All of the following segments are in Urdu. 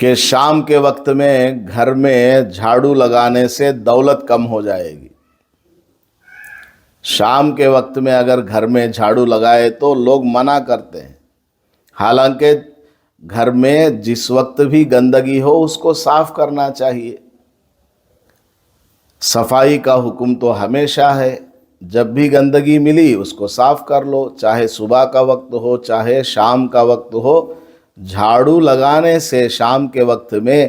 کہ شام کے وقت میں گھر میں جھاڑو لگانے سے دولت کم ہو جائے گی۔ شام کے وقت میں اگر گھر میں جھاڑو لگائے تو لوگ منع کرتے ہیں، حالانکہ گھر میں جس وقت بھی گندگی ہو اس کو صاف کرنا چاہیے۔ صفائی کا حکم تو ہمیشہ ہے، جب بھی گندگی ملی اس کو صاف کر لو، چاہے صبح کا وقت ہو چاہے شام کا وقت ہو۔ جھاڑو لگانے سے شام کے وقت میں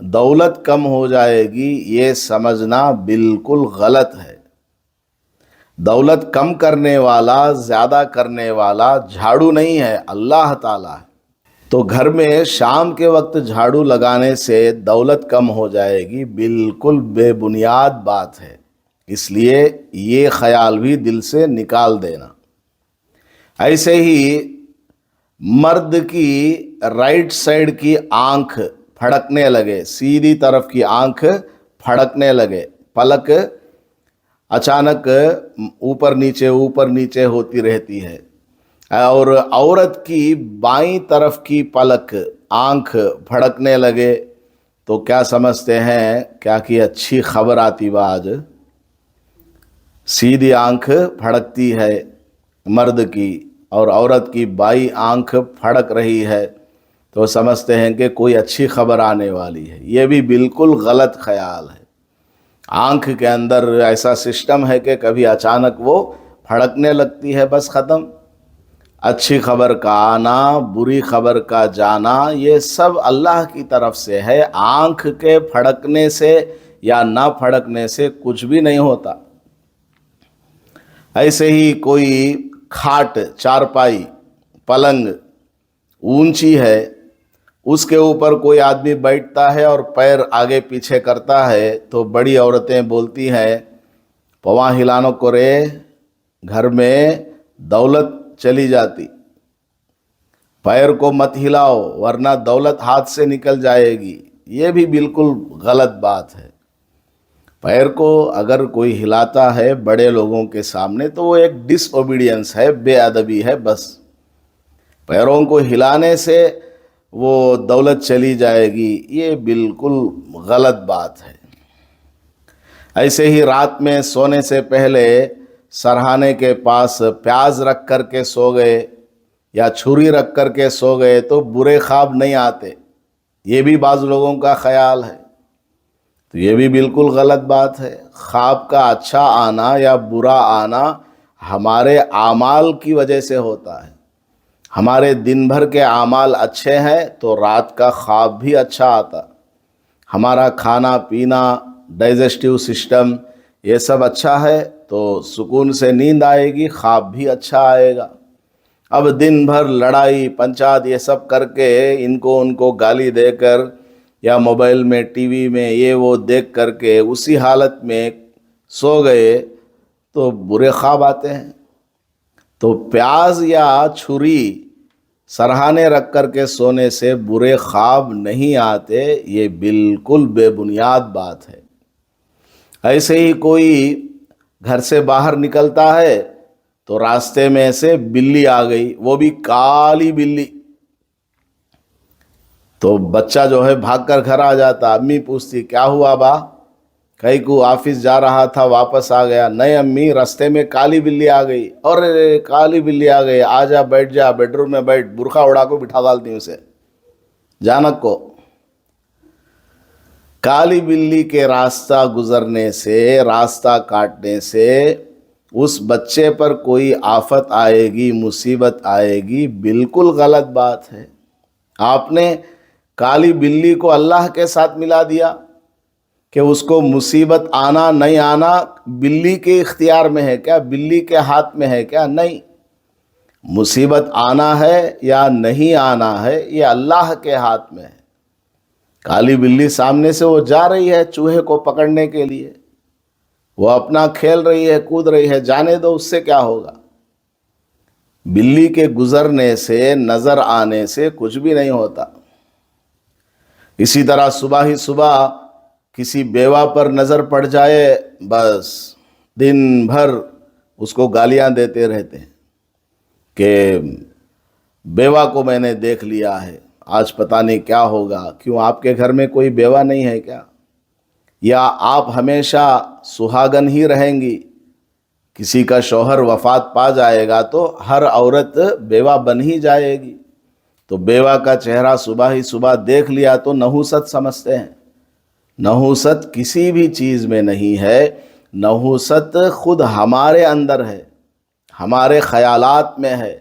دولت کم ہو جائے گی، یہ سمجھنا بالکل غلط ہے۔ دولت کم کرنے والا، زیادہ کرنے والا جھاڑو نہیں ہے، اللہ تعالیٰ ہے۔ تو گھر میں شام کے وقت جھاڑو لگانے سے دولت کم ہو جائے گی، بالکل بے بنیاد بات ہے، اس لیے یہ خیال بھی دل سے نکال دینا۔ ایسے ہی مرد کی رائٹ سائڈ کی آنکھ پھڑکنے لگے، سیدھی طرف کی آنکھ پھڑکنے لگے، پلک اچانک اوپر نیچے ہوتی رہتی ہے، اور عورت کی بائیں طرف کی پلک آنکھ پھڑکنے لگے تو کیا سمجھتے ہیں؟ کیا کہ اچھی خبر آتی با آج۔ سیدھی آنکھ پھڑکتی ہے مرد کی اور عورت کی بائیں آنکھ پھڑک رہی ہے تو سمجھتے ہیں کہ کوئی اچھی خبر آنے والی ہے۔ یہ بھی بالکل غلط خیال ہے۔ آنکھ کے اندر ایسا سسٹم ہے کہ کبھی اچانک وہ پھڑکنے لگتی ہے، بس ختم۔ اچھی خبر کا آنا، بری خبر کا جانا، یہ سب اللہ کی طرف سے ہے۔ آنکھ کے پھڑکنے سے یا نہ پھڑکنے سے کچھ بھی نہیں ہوتا۔ ایسے ہی کوئی کھاٹ، چارپائی، پلنگ اونچی ہے، اس کے اوپر کوئی آدمی بیٹھتا ہے اور پیر آگے پیچھے کرتا ہے تو بڑی عورتیں بولتی ہیں، پواں ہلانو کو رے، گھر میں دولت چلی جاتی، پیر کو مت ہلاؤ ورنہ دولت ہاتھ سے نکل جائے گی۔ یہ بھی بالکل غلط بات ہے۔ پیر کو اگر کوئی ہلاتا ہے بڑے لوگوں کے سامنے تو وہ ایک ڈس اوبیڈینس ہے، بے ادبی ہے، بس۔ پیروں کو ہلانے سے وہ دولت چلی جائے گی، یہ بالکل غلط بات ہے۔ ایسے ہی رات میں سونے سے پہلے سرہانے کے پاس پیاز رکھ کر کے سو گئے یا چھری رکھ کر کے سو گئے تو برے خواب نہیں آتے، یہ بھی بعض لوگوں کا خیال ہے، تو یہ بھی بالکل غلط بات ہے۔ خواب کا اچھا آنا یا برا آنا ہمارے اعمال کی وجہ سے ہوتا ہے۔ ہمارے دن بھر کے اعمال اچھے ہیں تو رات کا خواب بھی اچھا آتا۔ ہمارا کھانا پینا، ڈائجسٹیو سسٹم، یہ سب اچھا ہے تو سکون سے نیند آئے گی، خواب بھی اچھا آئے گا۔ اب دن بھر لڑائی پنچات یہ سب کر کے ان کو گالی دے کر یا موبائل میں ٹی وی میں یہ وہ دیکھ کر کے اسی حالت میں سو گئے تو برے خواب آتے ہیں۔ تو پیاز یا چھری سرہانے رکھ کر کے سونے سے برے خواب نہیں آتے، یہ بالکل بے بنیاد بات ہے۔ ایسے ہی کوئی گھر سے باہر نکلتا ہے تو راستے میں سے بلی آ گئی، وہ بھی کالی بلی، تو بچہ جو ہے بھاگ کر گھر آ جاتا، امی پوچھتی کیا ہوا با؟ کہیں کو آفس جا رہا تھا واپس آ گیا، نہیں امی راستے میں کالی بلی آ گئی، اور کالی بلی آ گئی، آ جا بیٹھ جا بیڈ روم میں بیٹھ، برقع اڑا کو بٹھا ڈالتی ہوں اسے جانک کو۔ کالی بلی کے راستہ گزرنے سے، راستہ کاٹنے سے اس بچے پر کوئی آفت آئے گی، مصیبت آئے گی، بالکل غلط بات ہے۔ آپ نے کالی بلی کو اللہ کے ساتھ ملا دیا کہ اس کو مصیبت آنا نہیں آنا بلی کے اختیار میں ہے کیا؟ بلی کے ہاتھ میں ہے کیا؟ نہیں، مصیبت آنا ہے یا نہیں آنا ہے یہ اللہ کے ہاتھ میں ہے۔ کالی بلی سامنے سے وہ جا رہی ہے چوہے کو پکڑنے کے لیے، وہ اپنا کھیل رہی ہے، کود رہی ہے، جانے دو، اس سے کیا ہوگا؟ بلی کے گزرنے سے، نظر آنے سے کچھ بھی نہیں ہوتا۔ اسی طرح صبح ہی صبح کسی بیوہ پر نظر پڑ جائے، بس دن بھر اس کو گالیاں دیتے رہتے ہیں کہ بیوہ کو میں نے دیکھ لیا ہے، آج پتہ نہیں کیا ہوگا. کیوں آپ کے گھر میں کوئی بیوہ نہیں ہے کیا؟ یا آپ ہمیشہ سہاگن ہی رہیں گی؟ کسی کا شوہر وفات پا جائے گا تو ہر عورت بیوہ بن ہی جائے گی. تو بیوہ کا چہرہ صبح ہی صبح دیکھ لیا تو نحوست سمجھتے ہیں. نحوست کسی بھی چیز میں نہیں ہے. نحوست خود ہمارے اندر ہے، ہمارے خیالات میں ہے،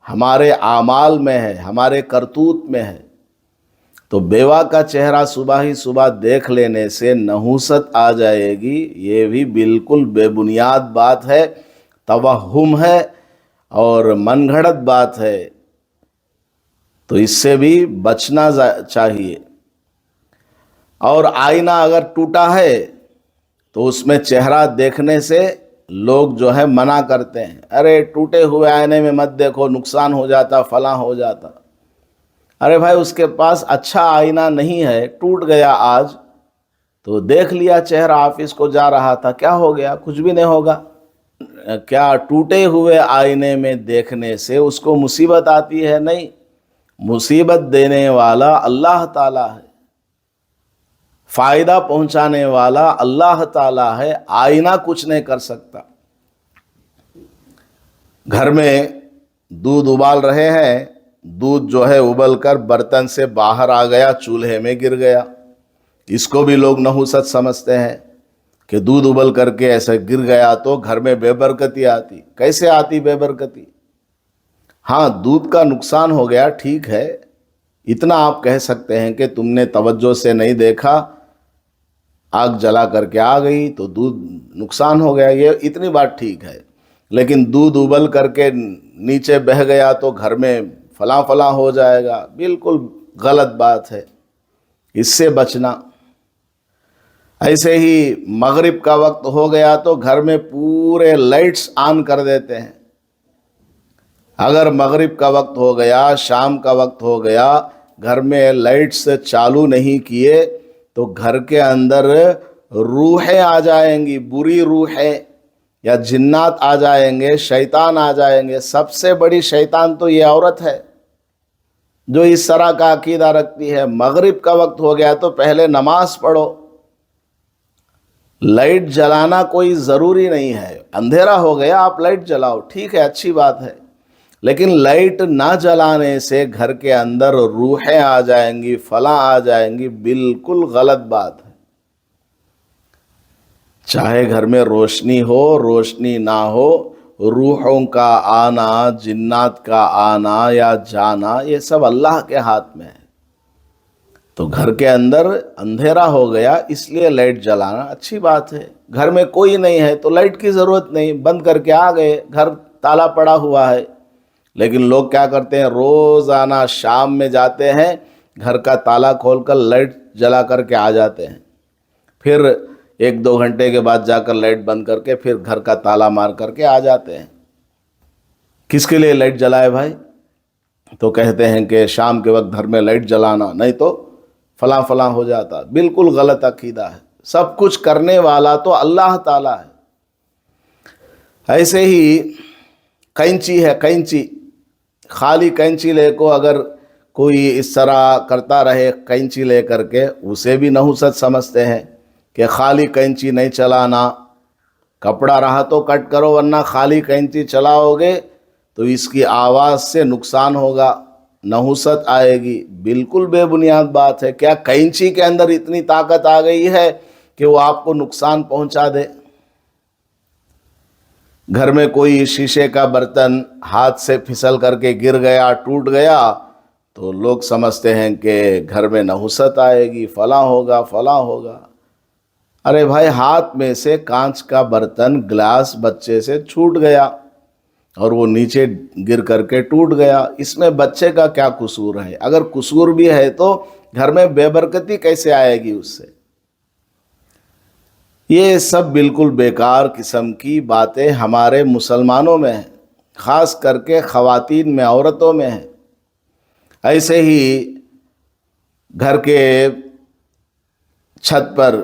ہمارے اعمال میں ہے، ہمارے کرتوت میں ہے. تو بیوہ کا چہرہ صبح ہی صبح دیکھ لینے سے نحوست آ جائے گی، یہ بھی بالکل بے بنیاد بات ہے، توہم ہے اور من گھڑت بات ہے. تو اس سے بھی بچنا چاہیے. اور آئینہ اگر ٹوٹا ہے تو اس میں چہرہ دیکھنے سے لوگ جو ہے منع کرتے ہیں. ارے ٹوٹے ہوئے آئینے میں مت دیکھو، نقصان ہو جاتا، فلاں ہو جاتا. ارے بھائی اس کے پاس اچھا آئینہ نہیں ہے، ٹوٹ گیا آج تو دیکھ لیا چہرہ، آفس کو جا رہا تھا، کیا ہو گیا؟ کچھ بھی نہیں ہوگا. کیا ٹوٹے ہوئے آئینے میں دیکھنے سے اس کو مصیبت آتی ہے؟ نہیں. مصیبت دینے والا اللہ تعالیٰ ہے، فائدہ پہنچانے والا اللہ تعالیٰ ہے. آئینہ کچھ نہیں کر سکتا. گھر میں دودھ ابال رہے ہیں، دودھ جو ہے ابل کر برتن سے باہر آ گیا، چولہے میں گر گیا. اس کو بھی لوگ نحوست سمجھتے ہیں کہ دودھ ابل کر کے ایسے گر گیا تو گھر میں بے برکتی آتی. کیسے آتی بے برکتی؟ ہاں دودھ کا نقصان ہو گیا، ٹھیک ہے، اتنا آپ کہہ سکتے ہیں کہ تم نے توجہ سے نہیں دیکھا، آگ جلا کر کے آ گئی تو دودھ نقصان ہو گیا، یہ اتنی بات ٹھیک ہے. لیکن دودھ ابل کر کے نیچے بہہ گیا تو گھر میں فلاں فلاں ہو جائے گا، بالکل غلط بات ہے. اس سے بچنا. ایسے ہی مغرب کا وقت ہو گیا تو گھر میں پورے لائٹس آن کر دیتے ہیں. اگر مغرب کا وقت ہو گیا، شام کا وقت ہو گیا، گھر میں لائٹس چالو نہیں کیے تو گھر کے اندر روحیں آ جائیں گی، بری روحیں، یا جنات آ جائیں گے، شیطان آ جائیں گے. سب سے بڑی شیطان تو یہ عورت ہے جو اس طرح کا عقیدہ رکھتی ہے. مغرب کا وقت ہو گیا تو پہلے نماز پڑھو. لائٹ جلانا کوئی ضروری نہیں ہے. اندھیرا ہو گیا آپ لائٹ جلاؤ، ٹھیک ہے، اچھی بات ہے، لیکن لائٹ نہ جلانے سے گھر کے اندر روحیں آ جائیں گی، فلاں آ جائیں گی، بالکل غلط بات ہے. چاہے گھر میں روشنی ہو، روشنی نہ ہو، روحوں کا آنا، جنات کا آنا یا جانا، یہ سب اللہ کے ہاتھ میں ہے. تو گھر کے اندر اندھیرا ہو گیا اس لیے لائٹ جلانا اچھی بات ہے. گھر میں کوئی نہیں ہے تو لائٹ کی ضرورت نہیں، بند کر کے آ گئے، گھر تالا پڑا ہوا ہے. لیکن لوگ کیا کرتے ہیں، روزانہ شام میں جاتے ہیں، گھر کا تالا کھول کر لائٹ جلا کر کے آ جاتے ہیں، پھر 1-2 گھنٹے کے بعد جا کر لائٹ بند کر کے پھر گھر کا تالا مار کر کے آ جاتے ہیں. کس کے لیے لائٹ جلائے بھائی؟ تو کہتے ہیں کہ شام کے وقت گھر میں لائٹ جلانا، نہیں تو فلاں فلاں ہو جاتا. بالکل غلط عقیدہ ہے. سب کچھ کرنے والا تو اللہ تعالیٰ ہے. ایسے ہی کینچی ہے، کینچی، خالی کینچی لے کو اگر کوئی اس طرح کرتا رہے کینچی لے کر کے، اسے بھی نحوست سمجھتے ہیں کہ خالی کینچی نہیں چلانا، کپڑا رہا تو کٹ کرو، ورنہ خالی کینچی چلاؤ گے تو اس کی آواز سے نقصان ہوگا، نحوست آئے گی. بالکل بے بنیاد بات ہے. کیا کینچی کے اندر اتنی طاقت آ گئی ہے کہ وہ آپ کو نقصان پہنچا دے؟ گھر میں کوئی شیشے کا برتن ہاتھ سے پھسل کر کے گر گیا، ٹوٹ گیا تو لوگ سمجھتے ہیں کہ گھر میں نحوست آئے گی، فلاں ہوگا، فلاں ہوگا. ارے بھائی ہاتھ میں سے کانچ کا برتن، گلاس بچے سے چھوٹ گیا اور وہ نیچے گر کر کے ٹوٹ گیا، اس میں بچے کا کیا قصور ہے؟ اگر قصور بھی ہے تو گھر میں بے برکتی کیسے آئے گی اس سے؟ یہ سب بالکل بیکار قسم کی باتیں ہمارے مسلمانوں میں ہیں، خاص کر کے خواتین میں، عورتوں میں ہیں. ایسے ہی گھر کے چھت پر،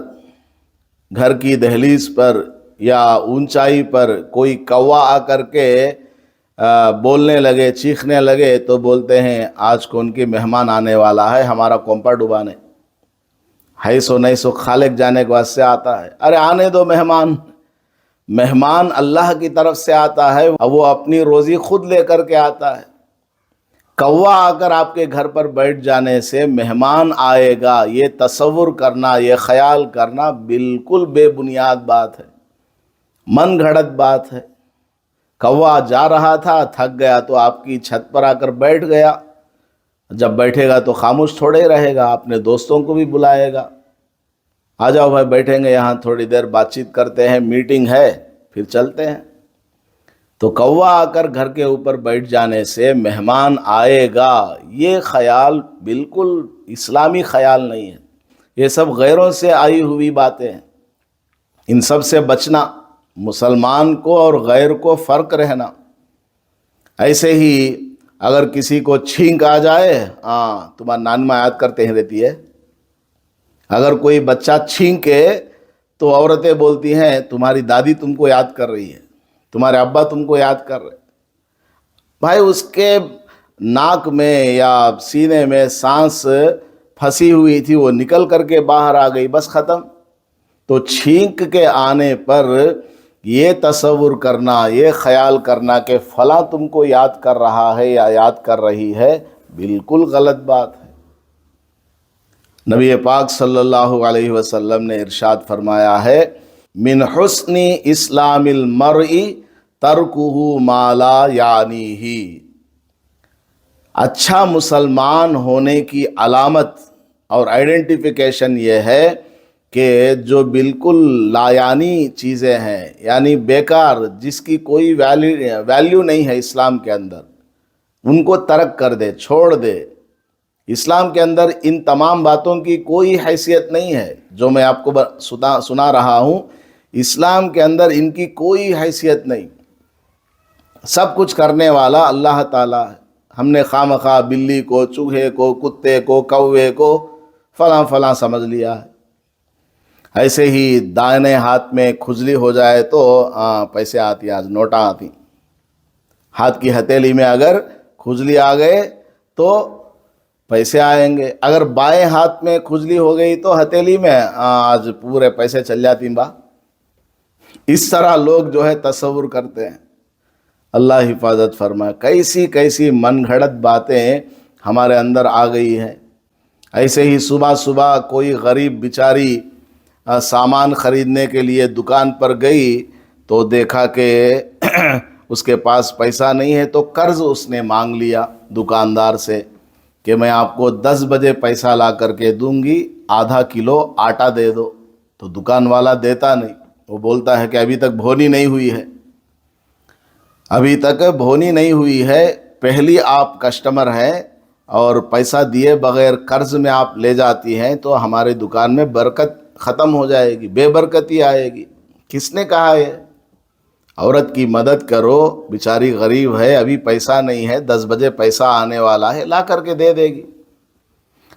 گھر کی دہلیز پر یا اونچائی پر کوئی کوا آ کر کے بولنے لگے چیخنے لگے تو بولتے ہیں آج کون کی مہمان آنے والا ہے ہمارا کومپا ڈبانے، ہے سو نہیں سو خالق جانے کے واسطے آتا ہے۔ ارے آنے دو مہمان، مہمان اللہ کی طرف سے آتا ہے، وہ اپنی روزی خود لے کر کے آتا ہے۔ کوا آ کر آپ کے گھر پر بیٹھ جانے سے مہمان آئے گا، یہ تصور کرنا، یہ خیال کرنا بالکل بے بنیاد بات ہے، من گھڑت بات ہے۔ کوا جا رہا تھا، تھک گیا تو آپ کی چھت پر آ کر بیٹھ گیا، جب بیٹھے گا تو خاموش تھوڑے ہی رہے گا، اپنے دوستوں کو بھی بلائے گا، آ جاؤ بھائی بیٹھیں گے یہاں تھوڑی دیر بات چیت کرتے ہیں، میٹنگ ہے، پھر چلتے ہیں۔ تو کوا آ کر گھر کے اوپر بیٹھ جانے سے مہمان آئے گا، یہ خیال بالکل اسلامی خیال نہیں ہے، یہ سب غیروں سے آئی ہوئی باتیں ہیں، ان سب سے بچنا، مسلمان کو اور غیر کو فرق رہنا۔ ایسے ہی اگر کسی کو چھینک آ جائے، تمہارا نانما یاد کرتے ہیں رہتی ہے، اگر کوئی بچہ چھینکے تو عورتیں بولتی ہیں تمہاری دادی تم کو یاد کر رہی ہے، تمہارے ابا تم کو یاد کر رہے۔ بھائی اس کے ناک میں یا سینے میں سانس پھنسی ہوئی تھی، وہ نکل کر کے باہر آ گئی، بس ختم۔ تو چھینک کے آنے پر یہ تصور کرنا، یہ خیال کرنا کہ فلاں تم کو یاد کر رہا ہے یا یاد کر رہی ہے، بالکل غلط بات ہے۔ نبی پاک صلی اللہ علیہ وسلم نے ارشاد فرمایا ہے، من حسن اسلام المرء ترکہ ما لا یعنیہ، اچھا مسلمان ہونے کی علامت اور آئیڈینٹیفیکیشن یہ ہے کہ جو بالکل لایانی چیزیں ہیں، یعنی بیکار، جس کی کوئی ویلیو نہیں ہے اسلام کے اندر، ان کو ترک کر دے، چھوڑ دے۔ اسلام کے اندر ان تمام باتوں کی کوئی حیثیت نہیں ہے، جو میں آپ کو سنا رہا ہوں، اسلام کے اندر ان کی کوئی حیثیت نہیں۔ سب کچھ کرنے والا اللہ تعالیٰ ہے، ہم نے خواہ بلی کو، چوہے کو، کتے کو، کوے کو فلاں فلاں سمجھ لیا ہے۔ ایسے ہی دائیں ہاتھ میں کھجلی ہو جائے تو پیسے آتی، آج نوٹاں آتی، ہاتھ کی ہتھیلی میں اگر کھجلی آ گئے تو پیسے آئیں گے، اگر بائیں ہاتھ میں کھجلی ہو گئی تو ہتھیلی میں آج پورے پیسے چل جاتی با۔ اس طرح لوگ جو ہے تصور کرتے ہیں، اللہ حفاظت فرمائے۔ کیسی کیسی من گھڑت باتیں ہمارے اندر آ گئی ہیں۔ ایسے ہی صبح صبح کوئی غریب بیچاری سامان خریدنے کے لیے دکان پر گئی تو دیکھا کہ اس کے پاس پیسہ نہیں ہے، تو قرض اس نے مانگ لیا دکاندار سے کہ میں آپ کو 10 بجے پیسہ لا کر کے دوں گی، آدھا کلو آٹا دے دو۔ تو دکان والا دیتا نہیں، وہ بولتا ہے کہ ابھی تک بھونی نہیں ہوئی ہے، ابھی تک بھونی نہیں ہوئی ہے، پہلی آپ کسٹمر ہیں اور پیسہ دیے بغیر قرض میں آپ لے جاتی ہیں تو ہمارے دکان میں برکت ختم ہو جائے گی، بے برکتی آئے گی۔ کس نے کہا ہے؟ عورت کی مدد کرو، بیچاری غریب ہے، ابھی پیسہ نہیں ہے، 10 بجے پیسہ آنے والا ہے، لا کر کے دے دے گی۔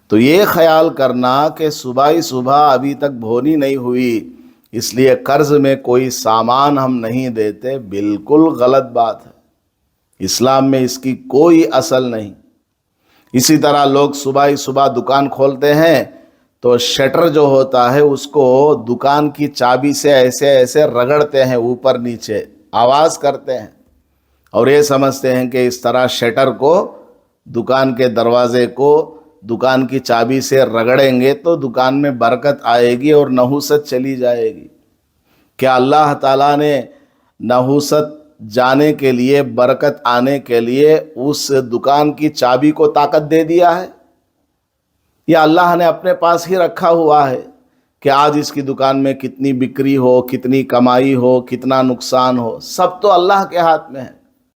تو یہ خیال کرنا کہ صبح ہی صبح ابھی تک بھونی نہیں ہوئی اس لیے قرض میں کوئی سامان ہم نہیں دیتے، بالکل غلط بات ہے، اسلام میں اس کی کوئی اصل نہیں۔ اسی طرح لوگ صبح ہی صبح دکان کھولتے ہیں تو شٹر جو ہوتا ہے اس کو دکان کی چابی سے ایسے ایسے رگڑتے ہیں، اوپر نیچے آواز کرتے ہیں، اور یہ سمجھتے ہیں کہ اس طرح شٹر کو، دکان کے دروازے کو دکان کی چابی سے رگڑیں گے تو دکان میں برکت آئے گی اور نحوست چلی جائے گی۔ کیا اللہ تعالیٰ نے نحوست جانے کے لیے، برکت آنے کے لیے اس دکان کی چابی کو طاقت دے دیا ہے، یا اللہ نے اپنے پاس ہی رکھا ہوا ہے کہ آج اس کی دکان میں کتنی بکری ہو، کتنی کمائی ہو، کتنا نقصان ہو، سب تو اللہ کے ہاتھ میں ہے۔